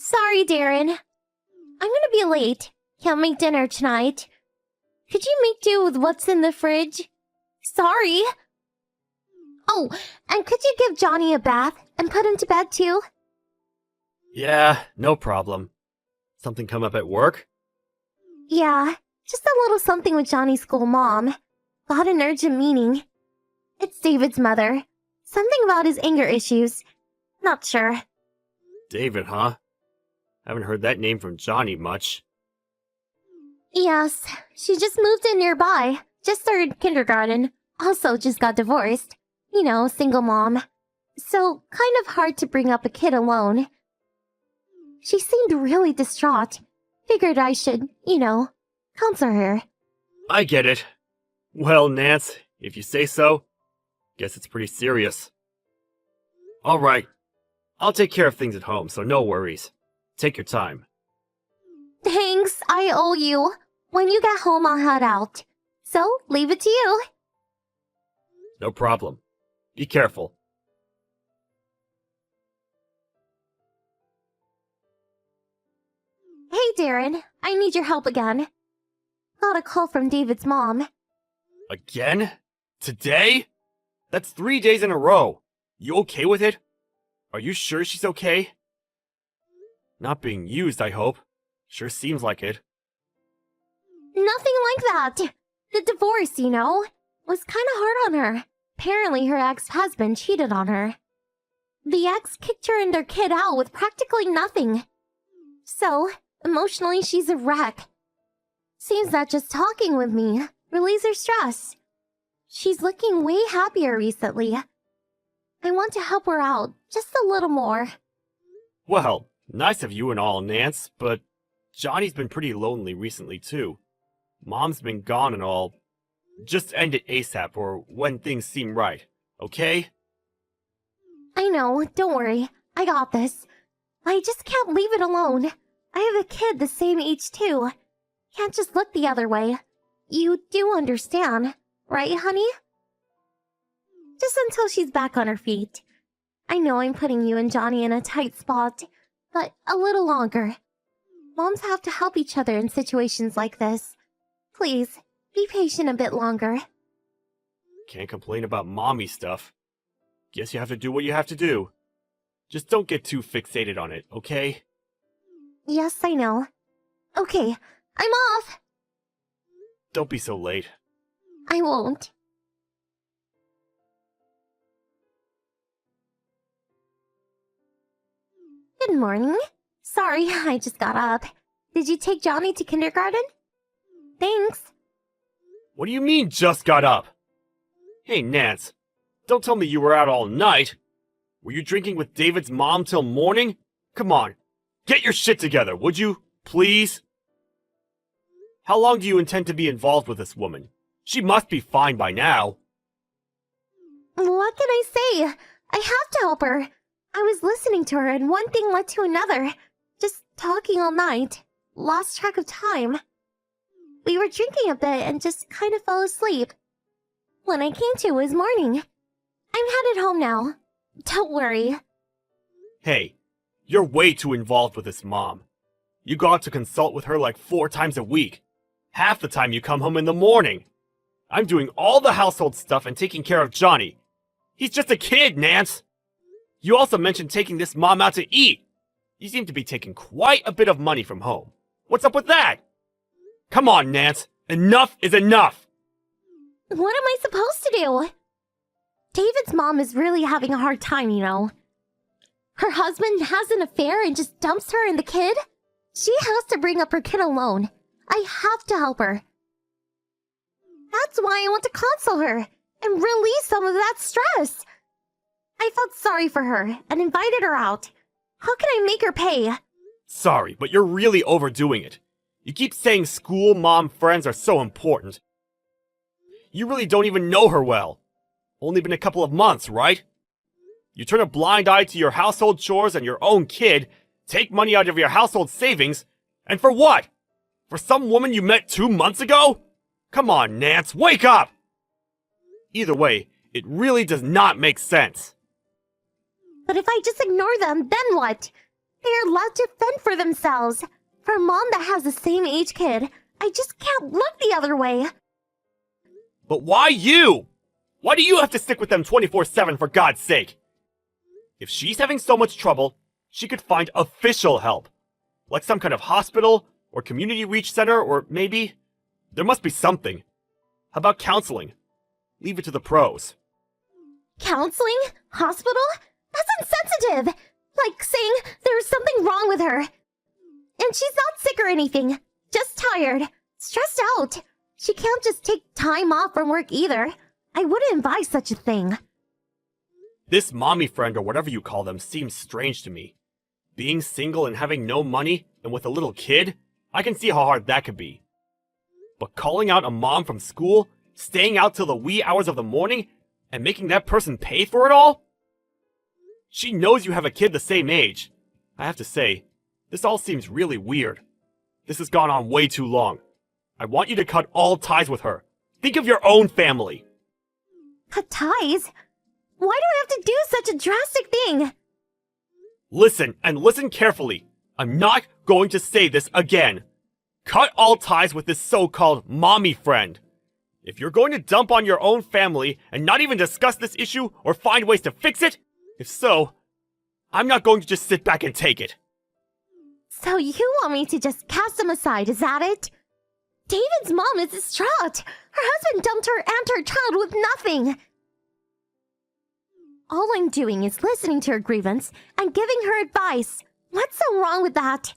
Sorry, Darren. I'm gonna be late. Can't make dinner tonight. Could you make do with what's in the fridge? Sorry. Oh, and could you give Johnny a bath and put him to bed too? Yeah, no problem. Something come up at work? Yeah, just a little something with Johnny's school mom. Got an urgent meeting. It's David's mother. Something about his anger issues. Not sure. David, huh? Haven't heard that name from Johnny much. Yes, she just moved in nearby. Just started kindergarten. Also just got divorced. You know, single mom. So, kind of hard to bring up a kid alone. She seemed really distraught. Figured I should, counsel her. I get it. Well, Nance, if you say so, guess it's pretty serious. Alright, I'll take care of things at home, so no worries. Take your time. Thanks, I owe you. When you get home, I'll head out. So, leave it to you. No problem. Be careful. Hey, Darren, I need your help again. Got a call from David's mom. Again? Today? That's 3 days in a row. You okay with it? Are you sure she's okay? Not being used, I hope. Sure seems like it. Nothing like that. The divorce, was kinda hard on her. Apparently her ex-husband cheated on her. The ex kicked her and their kid out with practically nothing. So, emotionally she's a wreck. Seems that just talking with me relieves her stress. She's looking way happier recently. I want to help her out just a little more. Well, nice of you and all, Nance, but Johnny's been pretty lonely recently too. Mom's been gone and all. Just end it ASAP or when things seem right, okay? I know, don't worry. I got this. I just can't leave it alone. I have a kid the same age too. Can't just look the other way. You do understand, right, honey? Just until she's back on her feet. I know I'm putting you and Johnny in a tight spot, but a little longer. Moms have to help each other in situations like this. Please, be patient a bit longer. Can't complain about mommy stuff. Guess you have to do what you have to do. Just don't get too fixated on it, okay? Yes, I know. Okay, I'm off! Don't be so late. I won't. Good morning. Sorry, I just got up. Did you take Johnny to kindergarten? Thanks. What do you mean, just got up? Hey, Nance, don't tell me you were out all night. Were you drinking with David's mom till morning? Come on, get your shit together, would you? Please? How long do you intend to be involved with this woman? She must be fine by now. What can I say? I have to help her. I was listening to her and one thing led to another. Just talking all night. Lost track of time. We were drinking a bit and just kind of fell asleep. When I came to, it was morning. I'm headed home now. Don't worry. Hey, you're way too involved with this mom. You go out to consult with her like 4 times a week. Half the time you come home in the morning. I'm doing all the household stuff and taking care of Johnny. He's just a kid, Nance. You also mentioned taking this mom out to eat. You seem to be taking quite a bit of money from home. What's up with that? Come on, Nance. Enough is enough. What am I supposed to do? David's mom is really having a hard time, Her husband has an affair and just dumps her and the kid? She has to bring up her kid alone. I have to help her. That's why I want to console her and release some of that stress. I felt sorry for her and invited her out. How can I make her pay? Sorry, but you're really overdoing it. You keep saying school mom friends are so important. You really don't even know her well. Only been a couple of months, right? You turn a blind eye to your household chores and your own kid, take money out of your household savings, and for what? For some woman you met 2 months ago? Come on, Nance, wake up! Either way, it really does not make sense. But if I just ignore them, then what? They are allowed to fend for themselves. For a mom that has the same age kid, I just can't look the other way. But why you? Why do you have to stick with them 24/7 for God's sake? If she's having so much trouble, she could find official help. Like some kind of hospital, or community reach center, or maybe... There must be something. How about counseling? Leave it to the pros. Counseling? Hospital? That's insensitive! Like saying there's something wrong with her. And she's not sick or anything. Just tired. Stressed out. She can't just take time off from work either. I wouldn't advise such a thing. This mommy friend or whatever you call them seems strange to me. Being single and having no money and with a little kid, I can see how hard that could be. But calling out a mom from school, staying out till the wee hours of the morning, and making that person pay for it all? She knows you have a kid the same age. I have to say, this all seems really weird. This has gone on way too long. I want you to cut all ties with her. Think of your own family. Cut ties? Why do I have to do such a drastic thing? Listen, and listen carefully. I'm not going to say this again. Cut all ties with this so-called mommy friend. If you're going to dump on your own family and not even discuss this issue or find ways to fix it, if so, I'm not going to just sit back and take it. So you want me to just cast them aside, is that it? David's mom is distraught. Her husband dumped her and her child with nothing. All I'm doing is listening to her grievance and giving her advice. What's so wrong with that?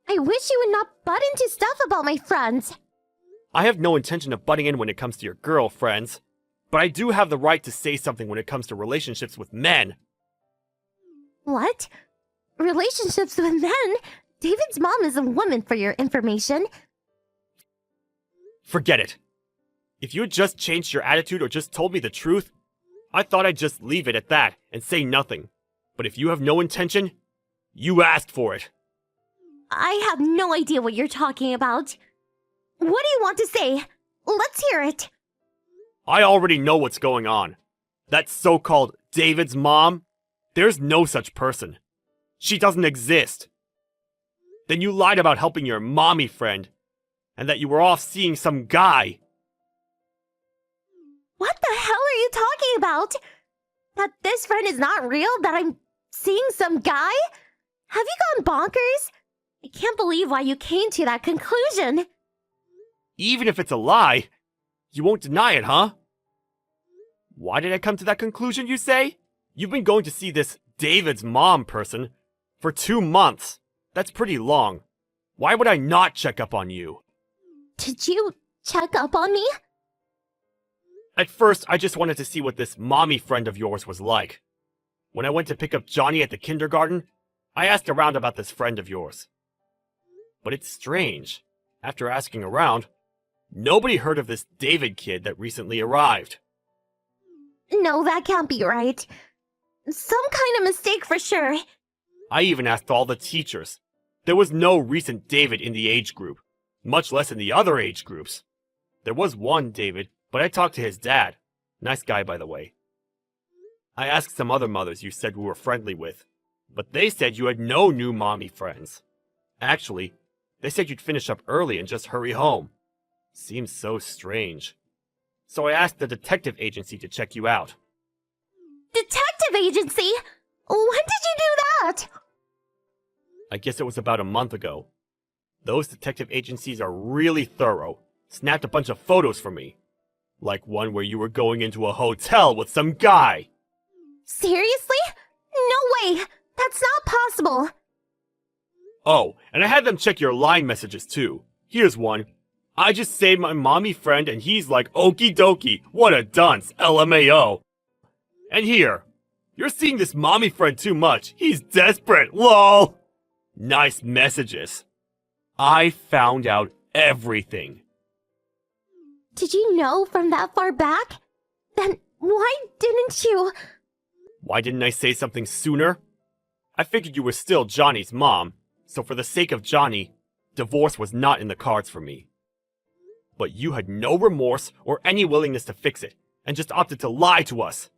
I wish you would not butt into stuff about my friends. I have no intention of butting in when it comes to your girlfriends, but I do have the right to say something when it comes to relationships with men. What? Relationships with men? David's mom is a woman, for your information. Forget it. If you had just changed your attitude or just told me the truth, I thought I'd just leave it at that and say nothing. But if you have no intention, you asked for it. I have no idea what you're talking about. What do you want to say? Let's hear it. I already know what's going on. That so-called David's mom, there's no such person. She doesn't exist. Then you lied about helping your mommy friend, and that you were off seeing some guy. What the hell are you talking about? That this friend is not real? That I'm seeing some guy? Have you gone bonkers? I can't believe why you came to that conclusion. Even if it's a lie, you won't deny it, huh? Why did I come to that conclusion, you say? You've been going to see this David's mom person for 2 months. That's pretty long. Why would I not check up on you? Did you check up on me? At first, I just wanted to see what this mommy friend of yours was like. When I went to pick up Johnny at the kindergarten, I asked around about this friend of yours. But it's strange. After asking around, nobody heard of this David kid that recently arrived. No, that can't be right. Some kind of mistake for sure. I even asked all the teachers. There was no recent David in the age group, much less in the other age groups. There was one David, but I talked to his dad. Nice guy, by the way. I asked some other mothers you said we were friendly with, but they said you had no new mommy friends. Actually, they said you'd finish up early and just hurry home. Seems so strange. So I asked the detective agency to check you out. Detective agency? When did you do that? I guess it was about a month ago. Those detective agencies are really thorough. Snapped a bunch of photos for me. Like one where you were going into a hotel with some guy. Seriously? No way! That's not possible! Oh, and I had them check your line messages too. Here's one. I just saved my mommy friend and he's like, okie dokie, what a dunce, LMAO. And here, you're seeing this mommy friend too much. He's desperate, lol. Nice messages. I found out everything. Did you know from that far back? Then why didn't you? Why didn't I say something sooner? I figured you were still Johnny's mom, so for the sake of Johnny, divorce was not in the cards for me. But you had no remorse or any willingness to fix it, and just opted to lie to us.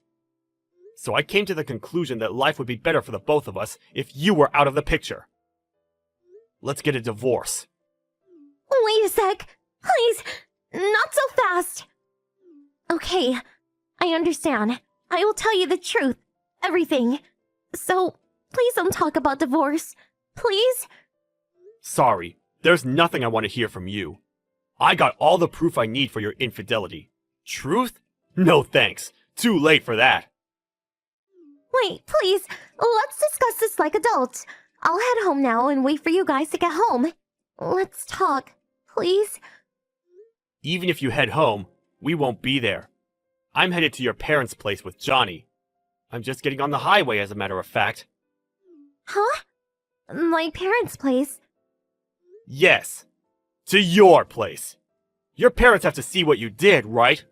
So I came to the conclusion that life would be better for the both of us if you were out of the picture. Let's get a divorce. Wait a sec. Please, not so fast. Okay, I understand. I will tell you the truth. Everything. So, please don't talk about divorce. Please? Sorry, there's nothing I want to hear from you. I got all the proof I need for your infidelity. Truth? No thanks. Too late for that. Wait, please. Let's discuss this like adults. I'll head home now and wait for you guys to get home. Let's talk, please. Even if you head home, we won't be there. I'm headed to your parents' place with Johnny. I'm just getting on the highway, as a matter of fact. Huh? My parents' place? Yes. To your place. Your parents have to see what you did, right?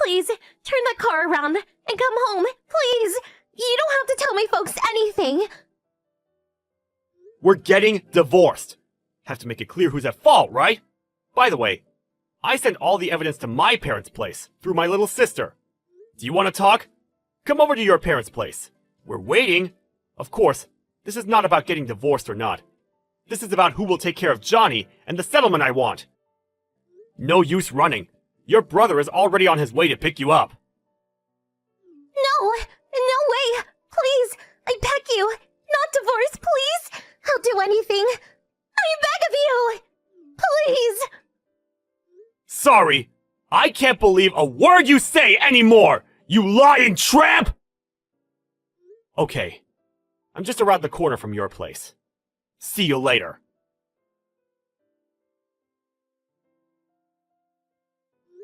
Please, turn the car around and come home, please! You don't have to tell my folks anything! We're getting divorced. Have to make it clear who's at fault, right? By the way, I sent all the evidence to my parents' place through my little sister. Do you want to talk? Come over to your parents' place. We're waiting. Of course, this is not about getting divorced or not. This is about who will take care of Johnny and the settlement I want. No use running. Your brother is already on his way to pick you up. No! No way! Please! I beg you! Not divorce, please! I'll do anything! I beg of you! Please! Sorry, I can't believe a word you say anymore, you lying tramp! Okay, I'm just around the corner from your place. See you later.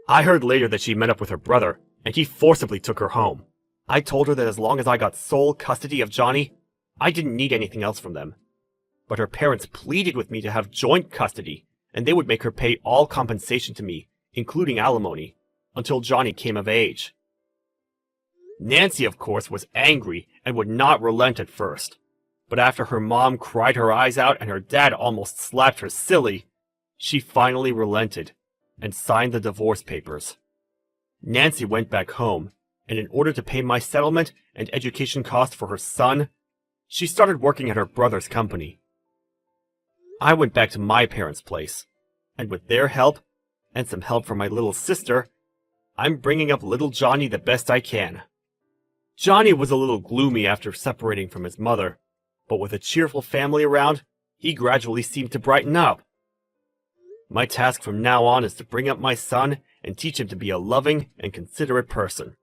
I heard later that she met up with her brother, and he forcibly took her home. I told her that as long as I got sole custody of Johnny, I didn't need anything else from them. But her parents pleaded with me to have joint custody, and they would make her pay all compensation to me, including alimony, until Johnny came of age. Nancy, of course, was angry and would not relent at first. But after her mom cried her eyes out and her dad almost slapped her silly, she finally relented and signed the divorce papers. Nancy went back home, and in order to pay my settlement and education costs for her son, she started working at her brother's company. I went back to my parents' place, and with their help, and some help from my little sister, I'm bringing up little Johnny the best I can. Johnny was a little gloomy after separating from his mother, but with a cheerful family around, he gradually seemed to brighten up. My task from now on is to bring up my son and teach him to be a loving and considerate person.